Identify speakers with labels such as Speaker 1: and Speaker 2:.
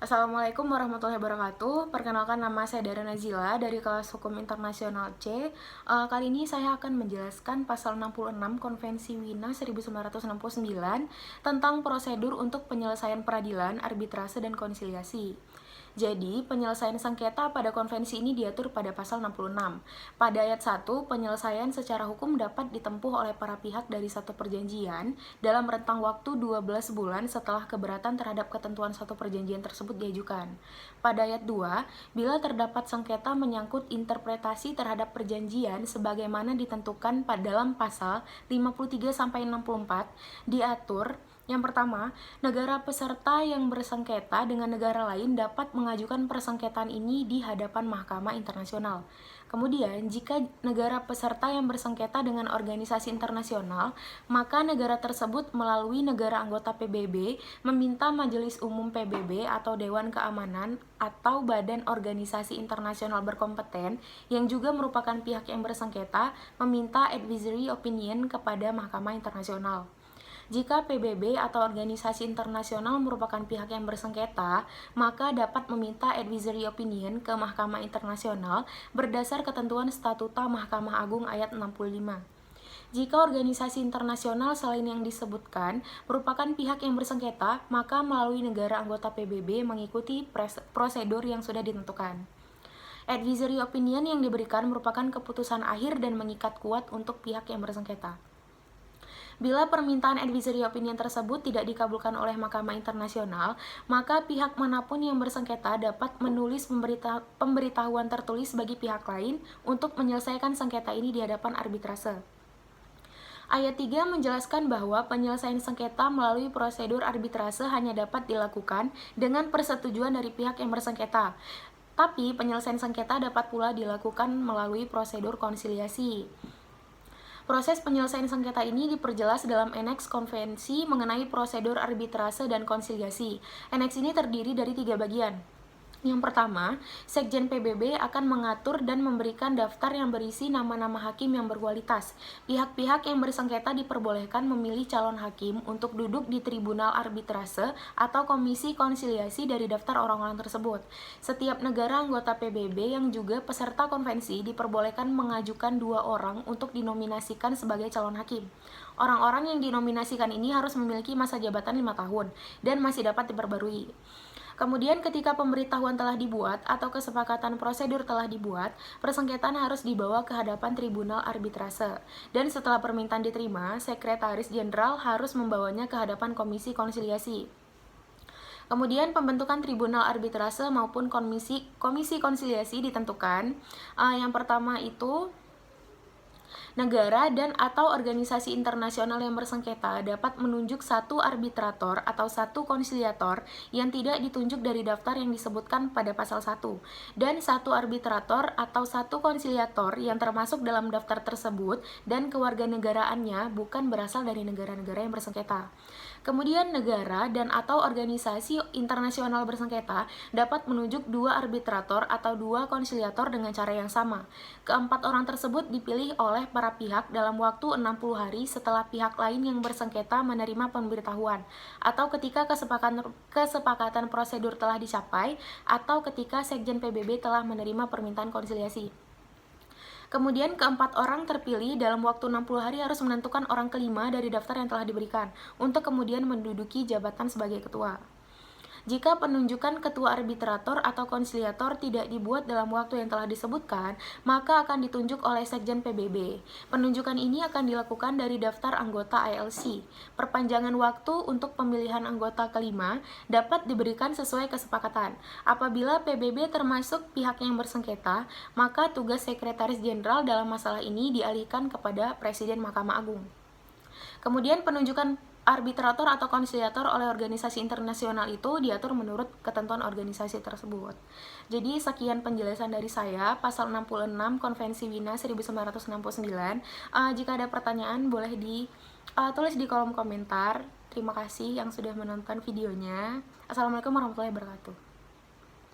Speaker 1: Assalamualaikum warahmatullahi wabarakatuh. Perkenalkan, nama saya Dara Nazila dari kelas Hukum Internasional C. Kali ini saya akan menjelaskan pasal 66 Konvensi Wina 1969 tentang prosedur untuk penyelesaian peradilan, arbitrase, dan konsiliasi. Jadi, penyelesaian sengketa pada konvensi ini diatur pada pasal 66. Pada ayat 1, penyelesaian secara hukum dapat ditempuh oleh para pihak dari satu perjanjian dalam rentang waktu 12 bulan setelah keberatan terhadap ketentuan suatu perjanjian tersebut diajukan. Pada ayat 2, bila terdapat sengketa menyangkut interpretasi terhadap perjanjian sebagaimana ditentukan dalam pasal 53-64, diatur yang pertama, negara peserta yang bersengketa dengan negara lain dapat mengajukan persengketaan ini di hadapan Mahkamah Internasional. Kemudian, jika negara peserta yang bersengketa dengan organisasi internasional, maka negara tersebut melalui negara anggota PBB meminta Majelis Umum PBB atau Dewan Keamanan atau badan organisasi internasional berkompeten yang juga merupakan pihak yang bersengketa meminta advisory opinion kepada Mahkamah Internasional. Jika PBB atau organisasi internasional merupakan pihak yang bersengketa, maka dapat meminta advisory opinion ke Mahkamah Internasional berdasar ketentuan Statuta Mahkamah Agung ayat 65. Jika organisasi internasional selain yang disebutkan merupakan pihak yang bersengketa, maka melalui negara anggota PBB mengikuti prosedur yang sudah ditentukan. Advisory opinion yang diberikan merupakan keputusan akhir dan mengikat kuat untuk pihak yang bersengketa. Bila permintaan advisory opinion tersebut tidak dikabulkan oleh Mahkamah Internasional, maka pihak manapun yang bersengketa dapat menulis pemberitahuan tertulis bagi pihak lain untuk menyelesaikan sengketa ini di hadapan arbitrase. Ayat 3 menjelaskan bahwa penyelesaian sengketa melalui prosedur arbitrase hanya dapat dilakukan dengan persetujuan dari pihak yang bersengketa. Tapi penyelesaian sengketa dapat pula dilakukan melalui prosedur konsiliasi. Proses penyelesaian sengketa ini diperjelas dalam Aneks Konvensi mengenai prosedur arbitrase dan konsiliasi. Aneks ini terdiri dari 3 bagian. Yang pertama, Sekjen PBB akan mengatur dan memberikan daftar yang berisi nama-nama hakim yang berkualitas. Pihak-pihak yang bersengketa diperbolehkan memilih calon hakim untuk duduk di tribunal arbitrase atau komisi konsiliasi dari daftar orang-orang tersebut. Setiap negara anggota PBB yang juga peserta konvensi diperbolehkan mengajukan 2 orang untuk dinominasikan sebagai calon hakim. Orang-orang yang dinominasikan ini harus memiliki masa jabatan 5 tahun dan masih dapat diperbarui. Kemudian ketika pemberitahuan telah dibuat atau kesepakatan prosedur telah dibuat, persengketaan harus dibawa ke hadapan tribunal arbitrase. Dan setelah permintaan diterima, Sekretaris Jenderal harus membawanya ke hadapan komisi konsiliasi. Kemudian pembentukan tribunal arbitrase maupun komisi konsiliasi ditentukan. Yang pertama itu, negara dan atau organisasi internasional yang bersengketa dapat menunjuk satu arbitrator atau satu konsiliator yang tidak ditunjuk dari daftar yang disebutkan pada pasal 1, dan satu arbitrator atau satu konsiliator yang termasuk dalam daftar tersebut dan kewarganegaraannya bukan berasal dari negara-negara yang bersengketa. Kemudian negara dan atau organisasi internasional bersengketa dapat menunjuk 2 arbitrator atau 2 konsiliator dengan cara yang sama. Keempat orang tersebut dipilih oleh para pihak dalam waktu 60 hari setelah pihak lain yang bersengketa menerima pemberitahuan, atau ketika kesepakatan prosedur telah dicapai, atau ketika Sekjen PBB telah menerima permintaan konsiliasi. Kemudian keempat orang terpilih dalam waktu 60 hari harus menentukan orang kelima dari daftar yang telah diberikan, untuk kemudian menduduki jabatan sebagai ketua. Jika penunjukan ketua arbitrator atau konsiliator tidak dibuat dalam waktu yang telah disebutkan, maka akan ditunjuk oleh Sekjen PBB. Penunjukan ini akan dilakukan dari daftar anggota ILC. Perpanjangan waktu untuk pemilihan anggota kelima dapat diberikan sesuai kesepakatan. Apabila PBB termasuk pihak yang bersengketa, maka tugas Sekretaris Jenderal dalam masalah ini dialihkan kepada Presiden Mahkamah Agung. Kemudian penunjukan arbitrator atau konsiliator oleh organisasi internasional itu diatur menurut ketentuan organisasi tersebut. Jadi sekian penjelasan dari saya pasal 66 Konvensi Wina 1969. Jika ada pertanyaan boleh ditulis di kolom komentar. Terima kasih yang sudah menonton videonya. Assalamualaikum warahmatullahi wabarakatuh.